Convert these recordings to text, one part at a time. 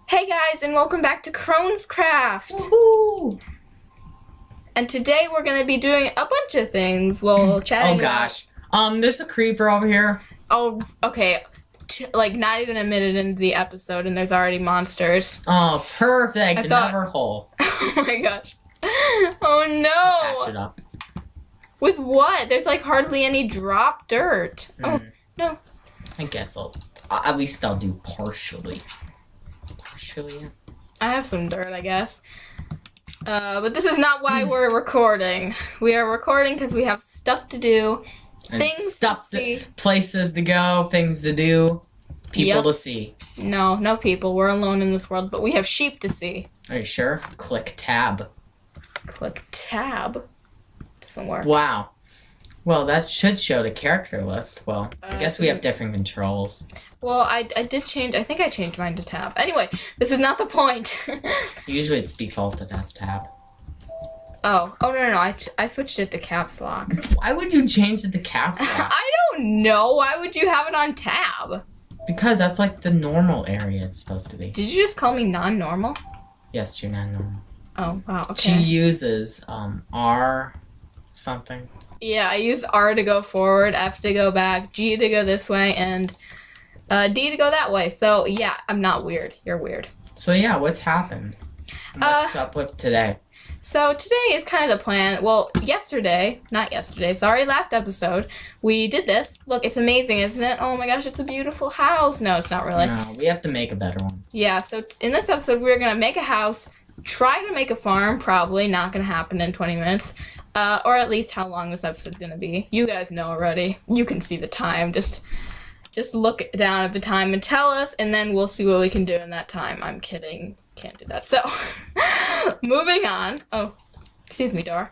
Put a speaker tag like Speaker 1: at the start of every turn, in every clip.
Speaker 1: Hey guys, and welcome back to Crohn's Craft.
Speaker 2: Woohoo!
Speaker 1: And today we're gonna be doing a bunch of things. Well, chatting.
Speaker 2: Oh gosh. There's a creeper over here.
Speaker 1: Oh, okay. Like not even a minute into the episode, and there's already monsters.
Speaker 2: Oh, perfect. Another hole.
Speaker 1: Oh my gosh. Oh no.
Speaker 2: Patch it up.
Speaker 1: With what? There's like hardly any drop dirt. Oh no.
Speaker 2: I guess at least I'll do partially. Yeah.
Speaker 1: I have some dirt, I guess. But this is not why we're recording. We are recording because we have stuff to do,
Speaker 2: And
Speaker 1: things
Speaker 2: stuff
Speaker 1: to see.
Speaker 2: Places to go, things to do, people to see.
Speaker 1: No people. We're alone in this world, but we have sheep to see.
Speaker 2: Are you sure? Click tab.
Speaker 1: Click tab. Doesn't work.
Speaker 2: Wow. Well, that should show the character list. Well, I guess we have different controls.
Speaker 1: Well, I did change. I think I changed mine to tab. Anyway, this is not the point.
Speaker 2: Usually it's defaulted as tab.
Speaker 1: Oh no! I switched it to caps lock.
Speaker 2: Why would you change it to caps lock?
Speaker 1: I don't know. Why would you have it on tab?
Speaker 2: Because that's like the normal area it's supposed to be.
Speaker 1: Did you just call me non-normal?
Speaker 2: Yes, you're not normal.
Speaker 1: Oh wow. Okay.
Speaker 2: She uses R something.
Speaker 1: Yeah, I use R to go forward, F to go back, G to go this way, and D to go that way. So yeah, I'm not weird. You're weird.
Speaker 2: So yeah, what's happened? What's up with today?
Speaker 1: So today is kind of the plan. Well, last episode, we did this. Look, it's amazing, isn't it? Oh my gosh, it's a beautiful house. No, it's not really.
Speaker 2: No, we have to make a better one.
Speaker 1: Yeah, so in this episode, we're going to make a house, try to make a farm, probably not going to happen in 20 minutes. Or at least how long this episode's going to be. You guys know already. You can see the time. Just look down at the time and tell us, and then we'll see what we can do in that time. I'm kidding. Can't do that. So, moving on. Oh, excuse me, door.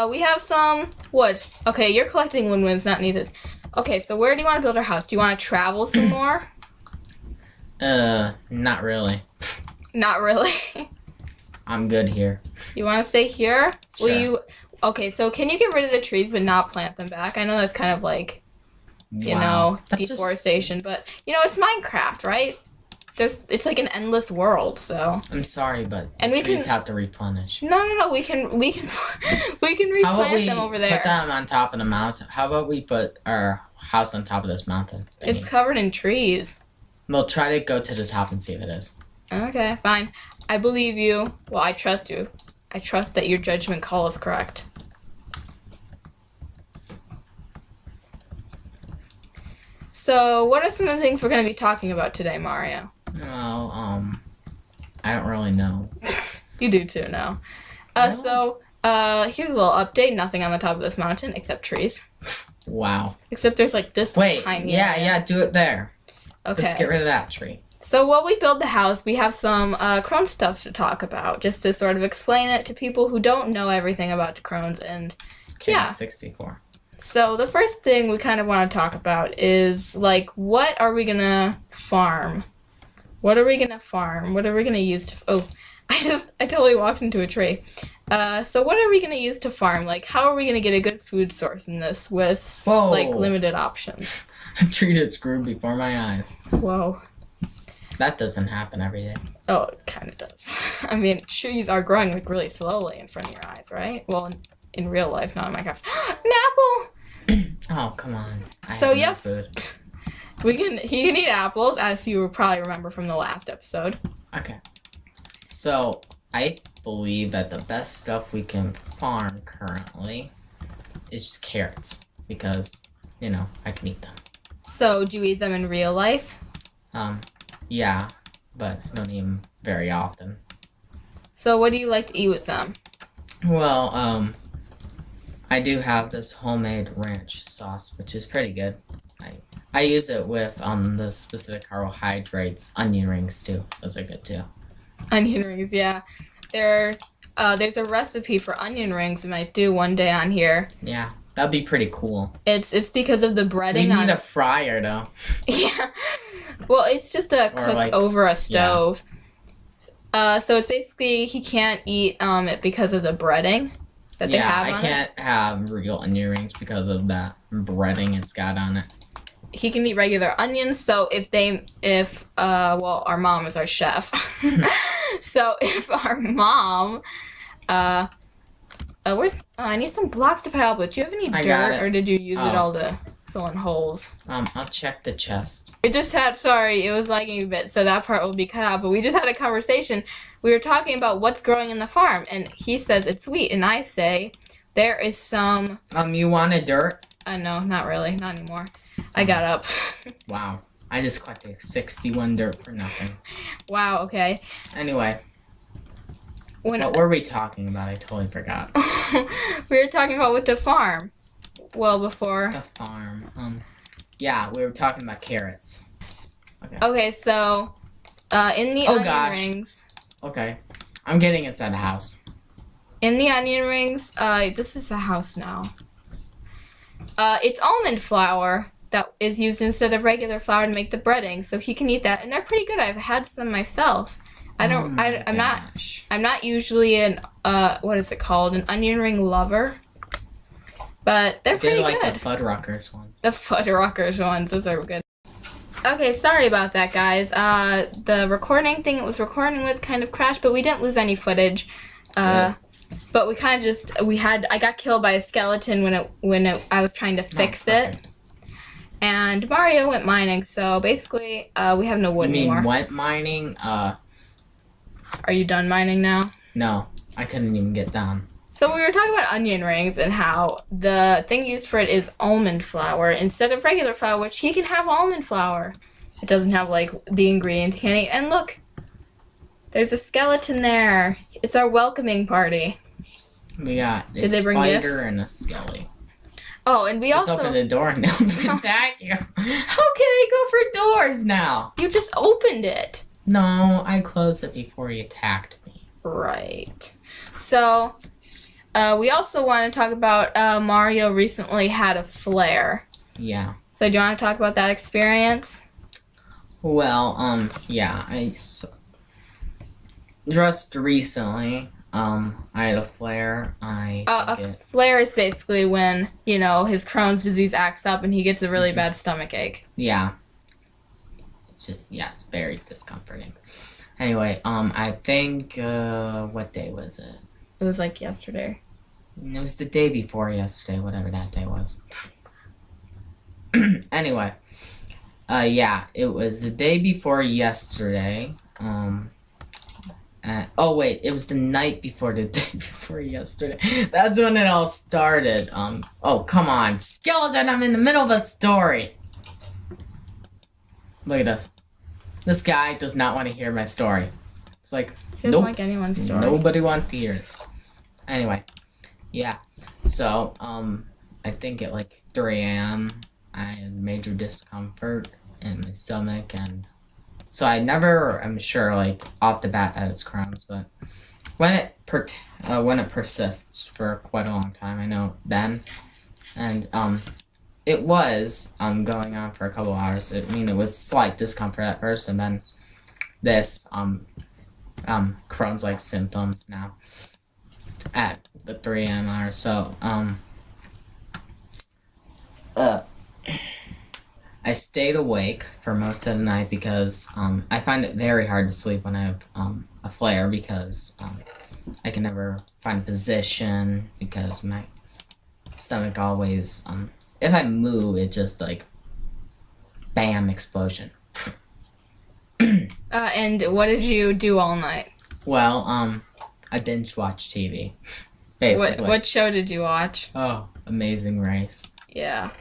Speaker 1: We have some wood. Okay, you're collecting wood when it's not needed. Okay, so where do you want to build our house? Do you want to travel some more?
Speaker 2: Not really.
Speaker 1: Not really.
Speaker 2: I'm good here.
Speaker 1: You want to stay here?
Speaker 2: Sure.
Speaker 1: Will you? Okay, so can you get rid of the trees but not plant them back? I know that's kind of like, deforestation, but it's Minecraft, right? It's like an endless world, so.
Speaker 2: I'm sorry, but
Speaker 1: and
Speaker 2: the trees have to replenish.
Speaker 1: No, we can replant them over there.
Speaker 2: Put them on top of the mountain? How about we put our house on top of this mountain?
Speaker 1: It's covered in trees.
Speaker 2: We'll try to go to the top and see if it is.
Speaker 1: Okay, fine. I believe you. Well, I trust you. I trust that your judgment call is correct. So, what are some of the things we're going to be talking about today, Mario?
Speaker 2: Well, I don't really know.
Speaker 1: You do too now. So, here's a little update. Nothing on the top of this mountain except trees.
Speaker 2: Wow.
Speaker 1: Except there's like this tiny area.
Speaker 2: Yeah, do it there.
Speaker 1: Okay.
Speaker 2: Just get rid of that tree.
Speaker 1: So while we build the house, we have some Crohn stuff to talk about, just to sort of explain it to people who don't know everything about Crohn's. And yeah.
Speaker 2: 64.
Speaker 1: So the first thing we kind of want to talk about is, like, what are we going to farm? What are we going to farm? What are we going to use to... Oh, I totally walked into a tree. So what are we going to use to farm? Like, how are we going to get a good food source in this with, like, limited options?
Speaker 2: A tree that screwed before my eyes.
Speaker 1: Whoa.
Speaker 2: That doesn't happen every day.
Speaker 1: Oh, it kind of does. I mean, trees are growing, like, really slowly in front of your eyes, right? Well, in real life, not in Minecraft. An apple!
Speaker 2: Oh, come on.
Speaker 1: So,
Speaker 2: yeah. Food.
Speaker 1: He can eat apples, as you will probably remember from the last episode.
Speaker 2: Okay. So, I believe that the best stuff we can farm currently is just carrots. Because, I can eat them.
Speaker 1: So, do you eat them in real life?
Speaker 2: Yeah, but I don't eat them very often.
Speaker 1: So, what do you like to eat with them?
Speaker 2: Well, I do have this homemade ranch sauce, which is pretty good. I use it with the specific carbohydrates. Onion rings too; those are good too. Onion
Speaker 1: rings, yeah. There's a recipe for onion rings we might do one day on here.
Speaker 2: Yeah, that'd be pretty cool.
Speaker 1: It's because of the breading.
Speaker 2: We need a fryer though.
Speaker 1: Yeah. Well, it's just a cook over a stove. Yeah. So it's basically he can't eat it because of the breading that they have on it.
Speaker 2: Yeah, I can't have real onion rings because of that breading it's got on it.
Speaker 1: he can eat regular onions. So well, our mom is our chef. So if our mom, I need some blocks to pile up with. Do you have any dirt, or did you use it all to fill in holes?
Speaker 2: I'll check the chest.
Speaker 1: We just had, sorry, it was lagging a bit, so that part will be cut out. But we just had a conversation. We were talking about what's growing in the farm, and he says it's wheat, and I say there is some.
Speaker 2: You wanted dirt?
Speaker 1: No, not really, not anymore. I got up.
Speaker 2: Wow, I just collected 61 dirt for nothing.
Speaker 1: Wow. Okay.
Speaker 2: Anyway. What were we talking about? I totally forgot.
Speaker 1: We were talking about with the farm. Well, before.
Speaker 2: The farm. Yeah, we were talking about carrots.
Speaker 1: Okay, so, in the onion rings.
Speaker 2: Okay. I'm getting inside the house.
Speaker 1: In the onion rings, this is a house now. It's almond flour that is used instead of regular flour to make the breading, so he can eat that, and they're pretty good. I've had some myself. I'm not usually an what is it called? An onion ring lover. But they're pretty good.
Speaker 2: Like the Fuddruckers ones.
Speaker 1: The Fuddruckers ones, those are good. Okay, sorry about that, guys. The recording thing it was recording with kind of crashed, but we didn't lose any footage. But we kind of just I got killed by a skeleton when I was trying to fix it. And Mario went mining, so basically we have no wood anymore.
Speaker 2: You mean went mining?
Speaker 1: Are you done mining now?
Speaker 2: No, I couldn't even get down.
Speaker 1: So we were talking about onion rings and how the thing used for it is almond flour instead of regular flour, which he can have almond flour. It doesn't have, like, the ingredients he can eat. And look, there's a skeleton there. It's our welcoming party.
Speaker 2: We got a spider and a skelly.
Speaker 1: Oh, and we
Speaker 2: just
Speaker 1: also...
Speaker 2: open the door and they'll attack you. How can they go for doors now?
Speaker 1: You just opened it.
Speaker 2: No, I closed it before he attacked me.
Speaker 1: Right. So, we also want to talk about Mario recently had a flare.
Speaker 2: Yeah.
Speaker 1: So, do you want to talk about that experience?
Speaker 2: Well, yeah, just recently, I had a flare.
Speaker 1: Flare is basically when, his Crohn's disease acts up and he gets a really bad stomach ache.
Speaker 2: Yeah. It's very discomforting. Anyway, I think, what day was it?
Speaker 1: It was like yesterday.
Speaker 2: It was the day before yesterday, whatever that day was. Anyway, yeah, it was the day before yesterday. Oh wait, it was the night before the day before yesterday. That's when it all started. Oh come on, skeleton! I'm in the middle of a story. Look at this. This guy does not want to hear my story. It's like,
Speaker 1: he doesn't like anyone's story.
Speaker 2: Nobody wants to hear this. Anyway, yeah. So, I think at like 3 a.m. I had major discomfort in my stomach, and so I never am sure, like, off the bat that it's Crohn's, but when it persists for quite a long time, I know then, and it was going on for a couple hours. It was slight discomfort at first, and then this Crohn's like symptoms now at the 3 a.m. hour. So I stayed awake for most of the night because I find it very hard to sleep when I have a flare because I can never find a position because my stomach always if I move, it just like bam, explosion.
Speaker 1: And what did you do all night?
Speaker 2: Well, I binge watched TV. Basically.
Speaker 1: What show did you watch?
Speaker 2: Oh, Amazing Race.
Speaker 1: Yeah.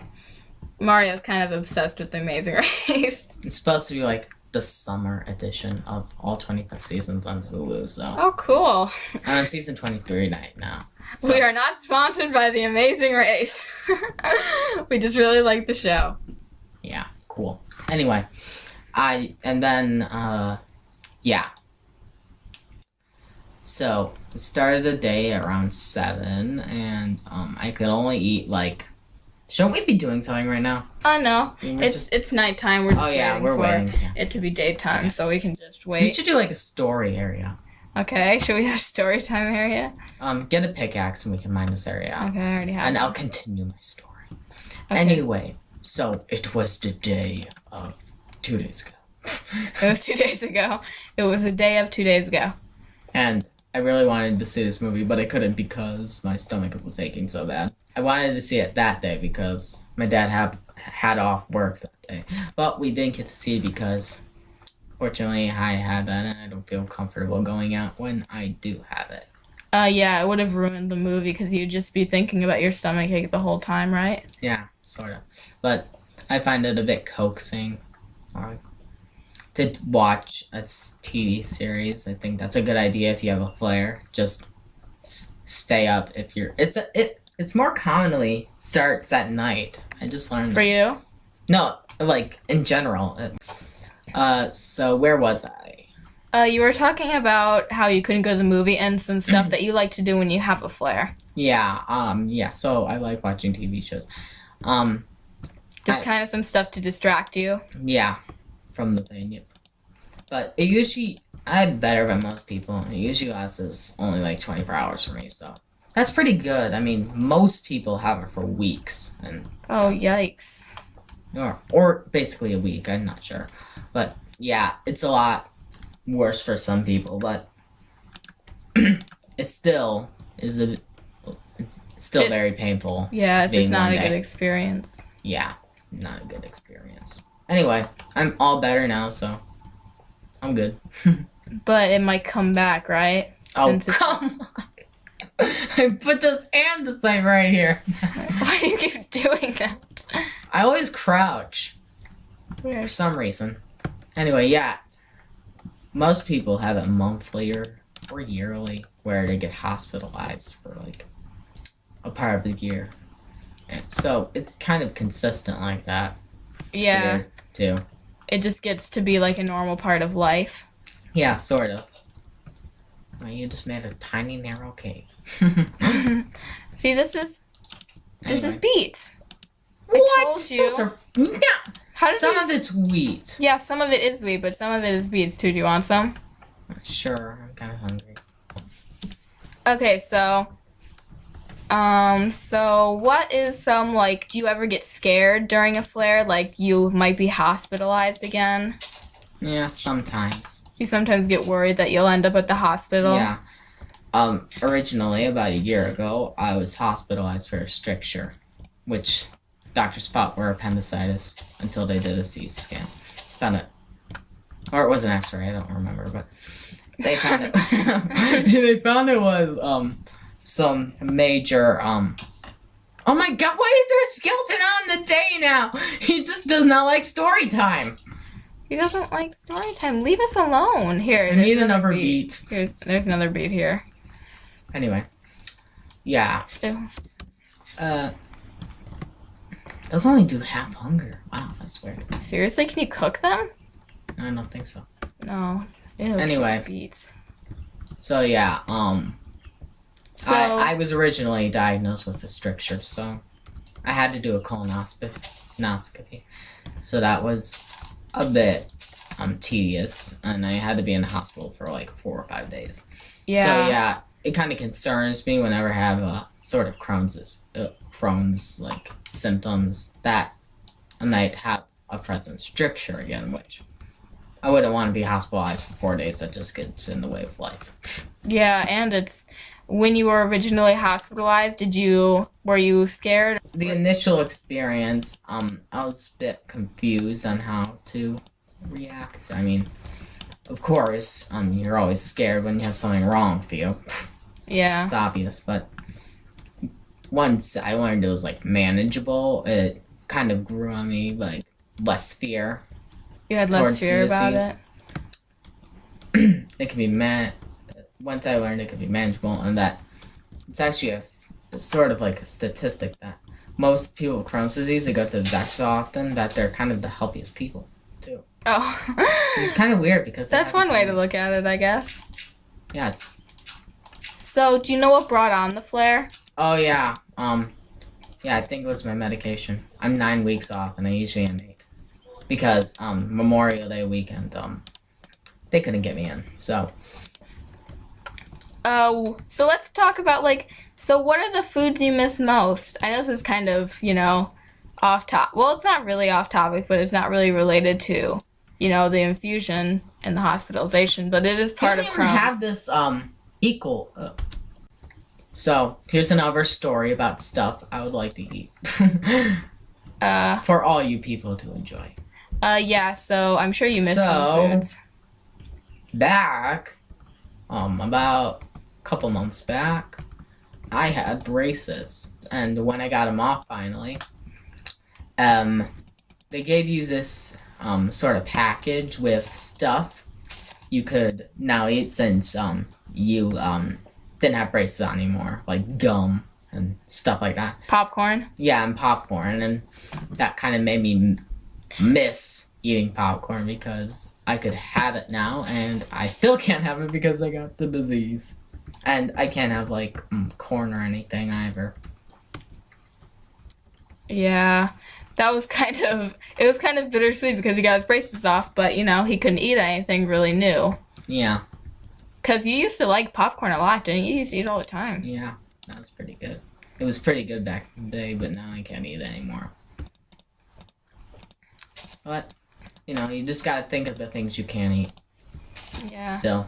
Speaker 1: Mario's kind of obsessed with The Amazing Race.
Speaker 2: It's supposed to be like the summer edition of all 25 seasons on Hulu, so.
Speaker 1: Oh, cool.
Speaker 2: I'm on season 23 right now. So.
Speaker 1: We are not sponsored by The Amazing Race. We just really like the show.
Speaker 2: Yeah, cool. Anyway, yeah. So, we started the day around 7, and I could only eat like. Shouldn't we be doing something right now?
Speaker 1: No. It's nighttime. We're just waiting for it to be daytime, so we can just wait.
Speaker 2: We should do like a story area.
Speaker 1: Okay, should we have a story time area?
Speaker 2: Get a pickaxe and we can mine this area.
Speaker 1: Okay, I already have
Speaker 2: and
Speaker 1: one.
Speaker 2: I'll continue my story.
Speaker 1: Okay.
Speaker 2: Anyway, So it was the day of 2 days ago.
Speaker 1: It was 2 days ago. It was a day of 2 days ago.
Speaker 2: And I really wanted to see this movie, but I couldn't because my stomach was aching so bad. I wanted to see it that day because my dad had off work that day. But we didn't get to see it because, fortunately, I had that and I don't feel comfortable going out when I do have it.
Speaker 1: Yeah, it would have ruined the movie because you'd just be thinking about your stomach ache the whole time, right?
Speaker 2: Yeah, sort of. But I find it a bit coaxing to watch a TV series. I think that's a good idea if you have a flare. Just stay up if you're. It's more commonly starts at night. I just learned
Speaker 1: For you?
Speaker 2: No, like in general. So where was I?
Speaker 1: You were talking about how you couldn't go to the movie and some stuff that you like to do when you have a flare.
Speaker 2: Yeah. So I like watching TV shows.
Speaker 1: Just kind of some stuff to distract you.
Speaker 2: Yeah, from the pain. Yep. But it usually, I'm better than most people. It usually lasts only like 24 hours for me, so that's pretty good. I mean, most people have it for weeks, and
Speaker 1: Oh, yikes.
Speaker 2: or basically a week. I'm not sure, but yeah, it's a lot worse for some people. But it still is it's still very painful.
Speaker 1: Yeah, it's just
Speaker 2: being
Speaker 1: not
Speaker 2: one
Speaker 1: a good
Speaker 2: day.
Speaker 1: experience.
Speaker 2: Yeah, not a good experience. Anyway, I'm all better now, so I'm good.
Speaker 1: But it might come back, right?
Speaker 2: Oh,
Speaker 1: Since it's-
Speaker 2: come on. I put this and the sign right here.
Speaker 1: Why do you keep doing that?
Speaker 2: I always crouch for
Speaker 1: Weird.
Speaker 2: some reason. Anyway, yeah. Most people have it monthly or yearly where they get hospitalized for like a part of the year. And so it's kind of consistent like that. It's
Speaker 1: Yeah.
Speaker 2: weird, too.
Speaker 1: It just gets to be like a normal part of life.
Speaker 2: Yeah, sort of. Well, you just made a tiny narrow cake.
Speaker 1: See, this is
Speaker 2: Anyway.
Speaker 1: beets.
Speaker 2: What?
Speaker 1: told you.
Speaker 2: Those are, yeah.
Speaker 1: How does
Speaker 2: Some
Speaker 1: it?
Speaker 2: of it's wheat.
Speaker 1: Yeah, some of it is wheat, but some of it is beets too. Do you want some?
Speaker 2: Sure, I'm kind of hungry.
Speaker 1: Okay, so what is some, like, do you ever get scared during a flare? Like, you might be hospitalized again?
Speaker 2: Yeah, sometimes.
Speaker 1: You sometimes get worried that you'll end up at the hospital?
Speaker 2: Yeah. Originally, about a year ago, I was hospitalized for a stricture, which doctors thought were appendicitis until they did a CT scan. Found it. Or it was an x-ray, I don't remember, but they found it. They found it was, some major, oh my god, why is there a skeleton on the day now? He just does not like story time.
Speaker 1: He doesn't like story time. Leave us alone. Here,
Speaker 2: I
Speaker 1: there's
Speaker 2: need another beat.
Speaker 1: There's another beat here.
Speaker 2: Anyway. Yeah.
Speaker 1: Ew.
Speaker 2: Those only do half hunger. Wow, that's weird.
Speaker 1: Seriously, can you cook them?
Speaker 2: I don't think so.
Speaker 1: No. Ew,
Speaker 2: Anyway.
Speaker 1: beets.
Speaker 2: So yeah,
Speaker 1: So
Speaker 2: I was originally diagnosed with a stricture, so I had to do a colonoscopy. So that was a bit tedious, and I had to be in the hospital for like 4 or 5 days.
Speaker 1: yeah.
Speaker 2: So yeah, it kind of concerns me whenever I have a sort of Crohn's like symptoms that I might have a present stricture again, which I wouldn't want to be hospitalized for 4 days. That just gets in the way of life.
Speaker 1: Yeah, and it's when you were originally hospitalized, were you scared?
Speaker 2: The initial experience, I was a bit confused on how to react. I mean, of course, you're always scared when you have something wrong with you.
Speaker 1: Yeah.
Speaker 2: It's obvious, but once I learned it was like manageable, it kind of grew on me like less fear.
Speaker 1: You had less
Speaker 2: towards
Speaker 1: fear about
Speaker 2: disease.
Speaker 1: it?
Speaker 2: It can be once I learned it could be manageable, and that it's actually a sort of like a statistic that most people with Crohn's disease, they go to the doctor so often that they're kind of the healthiest people too.
Speaker 1: Oh.
Speaker 2: It's kind of weird because
Speaker 1: That's one way to look at it, I guess.
Speaker 2: Yeah, it's.
Speaker 1: So, do you know what brought on the flare?
Speaker 2: Oh yeah, yeah, I think it was my medication. I'm 9 weeks off, and I usually am 8 because Memorial Day weekend, they couldn't get me in, so.
Speaker 1: So let's talk about, like, so what are the foods you miss most? I know this is kind of, off top. Well, it's not really off topic, but it's not really related to, the infusion and the hospitalization. But it is part of
Speaker 2: We
Speaker 1: Crohn's.
Speaker 2: have this equal. So here's another story about stuff I would like to eat for all you people to enjoy.
Speaker 1: Yeah. So I'm sure you missed some foods.
Speaker 2: Back, about a couple months back, I had braces, and when I got them off finally, they gave you this sort of package with stuff you could now eat since you didn't have braces on anymore, like gum and stuff like that.
Speaker 1: Popcorn?
Speaker 2: Yeah, and popcorn, and that kind of made me miss eating popcorn because I could have it now, and I still can't have it because I got the disease. And I can't have, like, corn or anything either.
Speaker 1: Yeah. That was it was kind of bittersweet because he got his braces off, but, he couldn't eat anything really new.
Speaker 2: Yeah.
Speaker 1: Because you used to like popcorn a lot, didn't you? You used to eat all the time.
Speaker 2: Yeah, that was pretty good. It was pretty good back in the day, but now I can't eat it anymore. But, you just gotta think of the things you can eat.
Speaker 1: Yeah.
Speaker 2: So.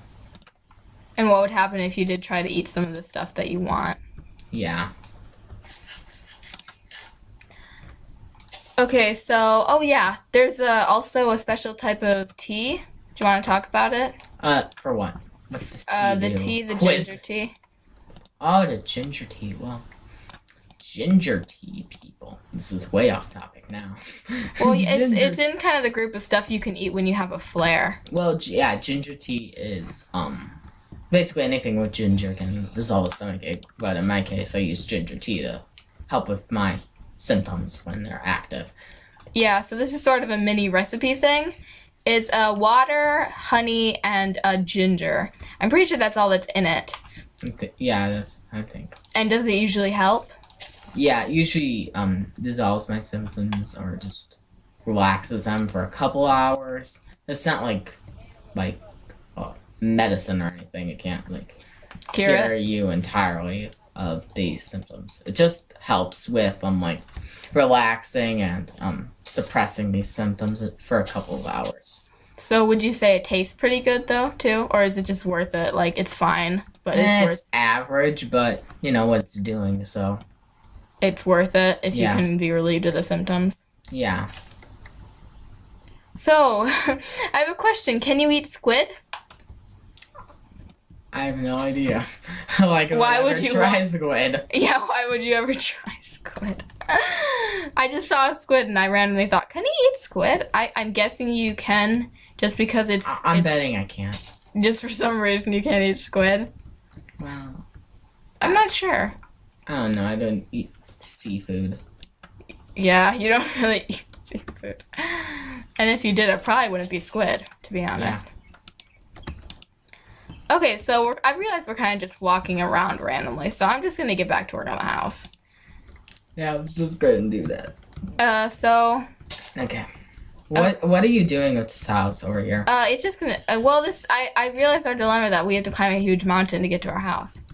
Speaker 1: And what would happen if you did try to eat some of the stuff that you want?
Speaker 2: Yeah.
Speaker 1: Okay, so, there's also a special type of tea. Do you want to talk about it?
Speaker 2: For what? What's this tea
Speaker 1: the ginger tea.
Speaker 2: Oh, the ginger tea. Well, ginger tea, people. This is way off topic now.
Speaker 1: Well, it's in kind of the group of stuff you can eat when you have a flare.
Speaker 2: Well, yeah, ginger tea is, basically anything with ginger can resolve a stomachache, but in my case, I use ginger tea to help with my symptoms when they're active.
Speaker 1: Yeah, so this is sort of a mini recipe thing. It's water, honey, and ginger. I'm pretty sure that's all that's in it.
Speaker 2: Yeah, I think.
Speaker 1: And does it usually help?
Speaker 2: Yeah, it usually dissolves my symptoms or just relaxes them for a couple hours. It's not like medicine or anything. It can't cure you entirely of these symptoms. It just helps with relaxing and suppressing these symptoms for a couple of hours.
Speaker 1: So would you say it tastes pretty good though too, or is it just worth it? Like it's fine, but it's
Speaker 2: average, but you know what it's doing, so
Speaker 1: it's worth it if you can be relieved of the symptoms.
Speaker 2: Yeah.
Speaker 1: So I have a question. Can you eat squid?
Speaker 2: I have no idea. Why would you try squid?
Speaker 1: Yeah, why would you ever try squid? I just saw a squid and I randomly thought, can he eat squid? I'm guessing you can, just because
Speaker 2: I'm betting I can't.
Speaker 1: Just for some reason you can't eat squid.
Speaker 2: Well,
Speaker 1: I'm not sure.
Speaker 2: I don't know. I don't eat seafood.
Speaker 1: Yeah, you don't really eat seafood. And if you did, it probably wouldn't be squid, to be honest. Yeah. Okay, so I realize we're kind of just walking around randomly, so I'm just going to get back to work on the house.
Speaker 2: Yeah, let's just go ahead and do that. Okay. What are you doing with this house over here?
Speaker 1: It's just going to... I realized our dilemma that we have to climb a huge mountain to get to our house.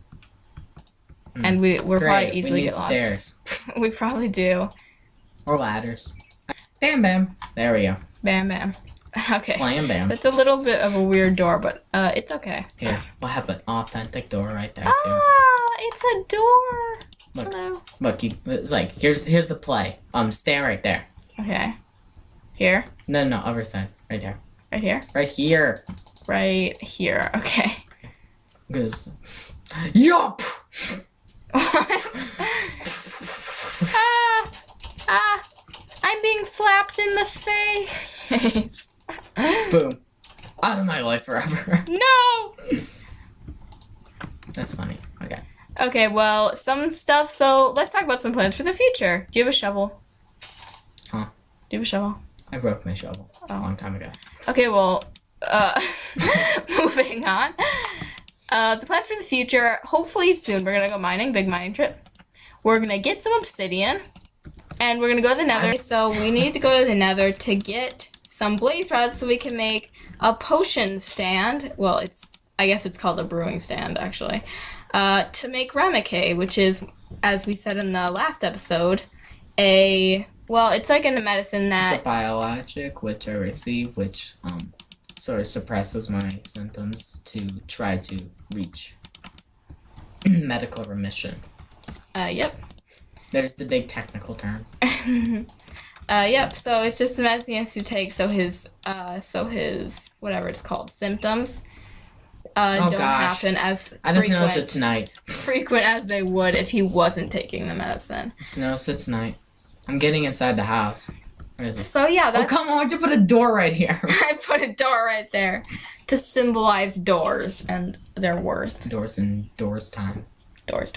Speaker 1: And we're probably easily get lost.
Speaker 2: Stairs.
Speaker 1: We probably do.
Speaker 2: Or ladders. Bam, bam. There we go.
Speaker 1: Bam, bam. Okay.
Speaker 2: Slam, bam.
Speaker 1: It's a little bit of a weird door, but it's okay.
Speaker 2: Here, we'll have an authentic door right there, too.
Speaker 1: It's a door.
Speaker 2: Look,
Speaker 1: hello.
Speaker 2: Look, it's like, here's the play. Stand right there.
Speaker 1: Okay. Here?
Speaker 2: No, other side. Right there.
Speaker 1: Right here?
Speaker 2: Right here.
Speaker 1: Right here. Okay.
Speaker 2: Goes. Yup!
Speaker 1: What? I'm being slapped in the face.
Speaker 2: Boom. Out of my life forever.
Speaker 1: No!
Speaker 2: That's funny. Okay.
Speaker 1: Okay, well, some stuff. So let's talk about some plans for the future. Do you have a shovel?
Speaker 2: Huh?
Speaker 1: Do you have a shovel?
Speaker 2: I broke my shovel a long time ago.
Speaker 1: Okay, well, moving on. The plans for the future, hopefully soon, we're going to go mining, big mining trip. We're going to get some obsidian, and we're going to go to the nether. So we need to go to the nether to get some blaze rods so we can make a potion stand. Well, I guess it's called a brewing stand, actually. To make rameque, which is, as we said in the last episode, a Well, it's like in a medicine
Speaker 2: It's a
Speaker 1: that
Speaker 2: biologic which I receive, which sort of suppresses my symptoms to try to reach medical remission.
Speaker 1: Yep.
Speaker 2: There's the big technical term.
Speaker 1: Yep. So it's just the medicine he has to take so his whatever it's called symptoms don't happen as
Speaker 2: I just noticed it tonight.
Speaker 1: frequent as they would if he wasn't taking the medicine.
Speaker 2: Just noticed it tonight. I'm getting inside the house. Where is it?
Speaker 1: So yeah,
Speaker 2: Oh,
Speaker 1: that's
Speaker 2: come on, to put a door right here.
Speaker 1: I put a door right there to symbolize doors and their worth.
Speaker 2: Doors and doors time.
Speaker 1: Doors.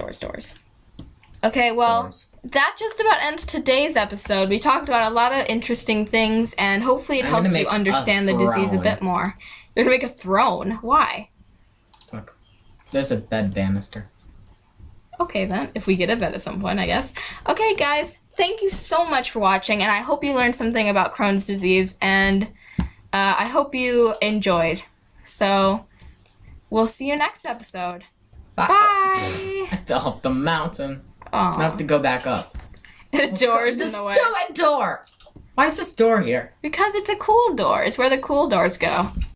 Speaker 1: Okay, well,
Speaker 2: Doors.
Speaker 1: that just about ends today's episode. We talked about a lot of interesting things, and hopefully it
Speaker 2: I'm gonna
Speaker 1: helps you
Speaker 2: make
Speaker 1: understand
Speaker 2: a
Speaker 1: the disease a
Speaker 2: throne.
Speaker 1: bit more. You're gonna make a throne. Why?
Speaker 2: Look. There's a bed banister.
Speaker 1: Okay, then, if we get a bed at some point, I guess. Okay, guys, thank you so much for watching, and I hope you learned something about Crohn's disease, and I hope you enjoyed. So, we'll see you next episode. Bye!
Speaker 2: I fell off the mountain.
Speaker 1: Aw.
Speaker 2: I have to go back up.
Speaker 1: The door's in the way.
Speaker 2: That door! Why is this door here?
Speaker 1: Because it's a cool door. It's where the cool doors go.